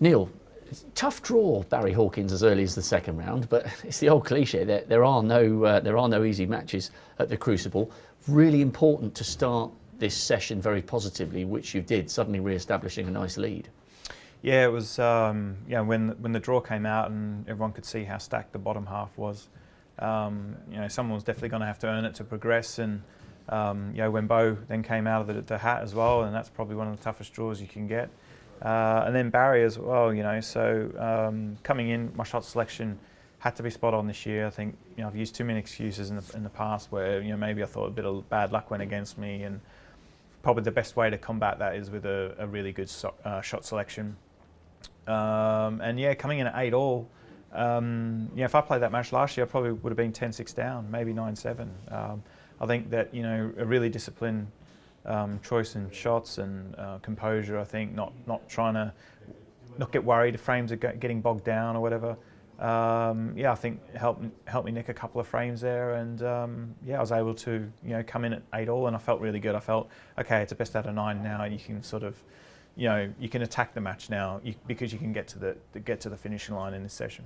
Neil, tough draw, Barry Hawkins, as early as the second round, but it's the old cliche. There are no easy matches at the Crucible. Really important to start this session very positively, which you did, suddenly re-establishing a nice lead. Yeah, it was. When the draw came out and everyone could see how stacked the bottom half was, someone was definitely going to have to earn it to progress. And when Bo then came out of the hat as well, and that's probably one of the toughest draws you can get. And then Barry as well, So coming in, my shot selection had to be spot on this year. I think I've used too many excuses in the past where maybe I thought a bit of bad luck went against me, and probably the best way to combat that is with a really good shot selection. Coming in at 8-all, if I played that match last year, I probably would have been 10-6 down, maybe 9-7. I think that a really disciplined choice in shots and composure. I think not trying to not get worried if frames are getting bogged down or whatever. I think helped me nick a couple of frames there, and I was able to come in at 8-all, and I felt really good. I felt okay. It's a best out of 9 now. You can sort of you can attack the match now because you can get to the finishing line in this session.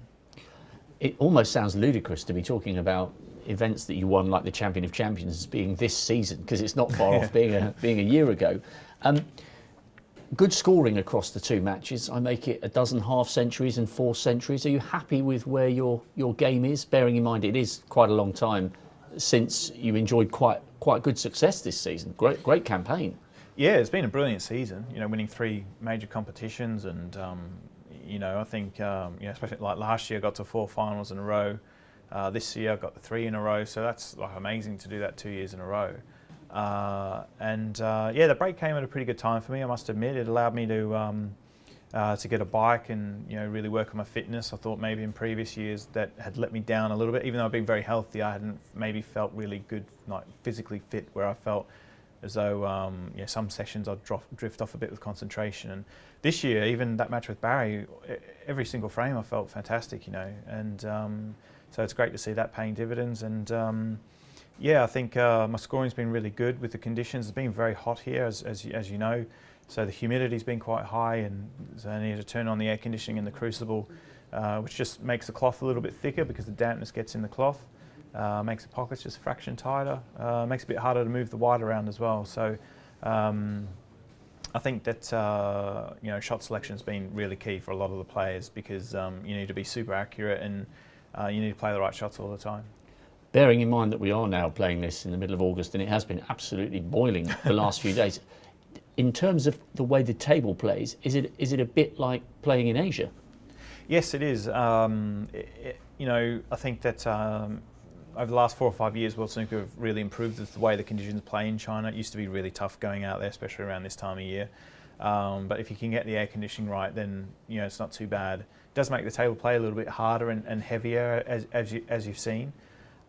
It almost sounds ludicrous to be talking about events that you won, like the Champion of Champions, as being this season, because it's not far off being a year ago. Good scoring across the two matches. I make it a dozen half centuries and 4 centuries. Are you happy with where your game is? Bearing in mind it is quite a long time since you enjoyed quite good success this season. Great campaign. Yeah, it's been a brilliant season. Winning 3 major competitions, and I think especially like last year, I got to 4 finals in a row. This year, I got the 3 in a row. So that's like amazing to do that 2 years in a row. The break came at a pretty good time for me. I must admit, it allowed me to get a bike and really work on my fitness. I thought maybe in previous years that had let me down a little bit. Even though I've been very healthy, I hadn't maybe felt really good, like physically fit, where I felt as though some sessions I'd drift off a bit with concentration. And this year, even that match with Barry, every single frame I felt fantastic, and so it's great to see that paying dividends. And I think my scoring's been really good with the conditions. It's been very hot here, as you know, so the humidity's been quite high, and so I need to turn on the air conditioning in the Crucible, which just makes the cloth a little bit thicker because the dampness gets in the cloth. Makes the pockets just a fraction tighter, makes it a bit harder to move the wide around as well. So I think that shot selection has been really key for a lot of the players, because you need to be super accurate, and you need to play the right shots all the time. Bearing in mind that we are now playing this in the middle of August, and it has been absolutely boiling the last few days, in terms of the way the table plays, is it a bit like playing in Asia? Yes, it is. I think that over the last 4 or 5 years, World Snooker have really improved the way the conditions play in China. It used to be really tough going out there, especially around this time of year. But if you can get the air conditioning right, then it's not too bad. It does make the table play a little bit harder and heavier, as you've seen.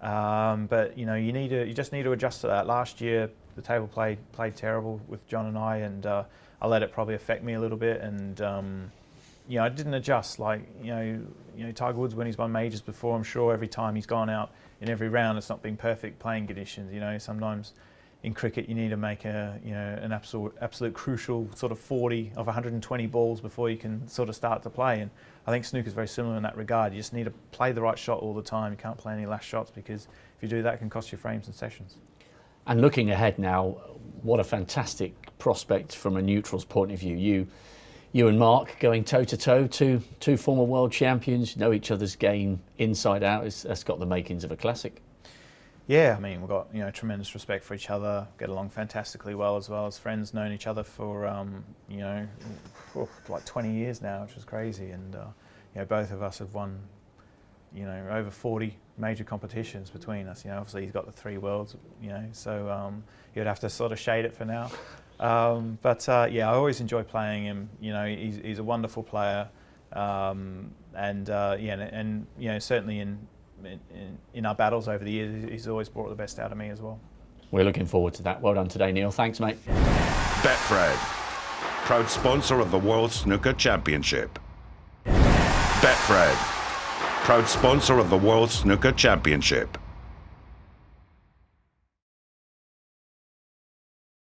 But you just need to adjust to that. Last year, the table played terrible with John and I, and I let it probably affect me a little bit. And I didn't adjust. Like Tiger Woods, when he's won majors before, I'm sure every time he's gone out in every round, it's not been perfect playing conditions. Sometimes in cricket you need to make an absolute crucial sort of 40 of 120 balls before you can sort of start to play. And I think snooker's very similar in that regard. You just need to play the right shot all the time. You can't play any last shots, because if you do that, it can cost you frames and sessions. And looking ahead now, what a fantastic prospect from a neutral's point of view. You and Mark going toe-to-toe, two former world champions, know each other's game inside out. That's got the makings of a classic. Yeah, I mean, we've got tremendous respect for each other, get along fantastically well as friends, known each other for like 20 years now, which is crazy. And both of us have won over 40 major competitions between us. Obviously he's got the 3 worlds, so you'd have to sort of shade it for now. I always enjoy playing him. He's a wonderful player, certainly in our battles over the years, he's always brought the best out of me as well. We're looking forward to that. Well done today, Neil. Thanks, mate. Betfred, proud sponsor of the World Snooker Championship. Betfred, proud sponsor of the World Snooker Championship.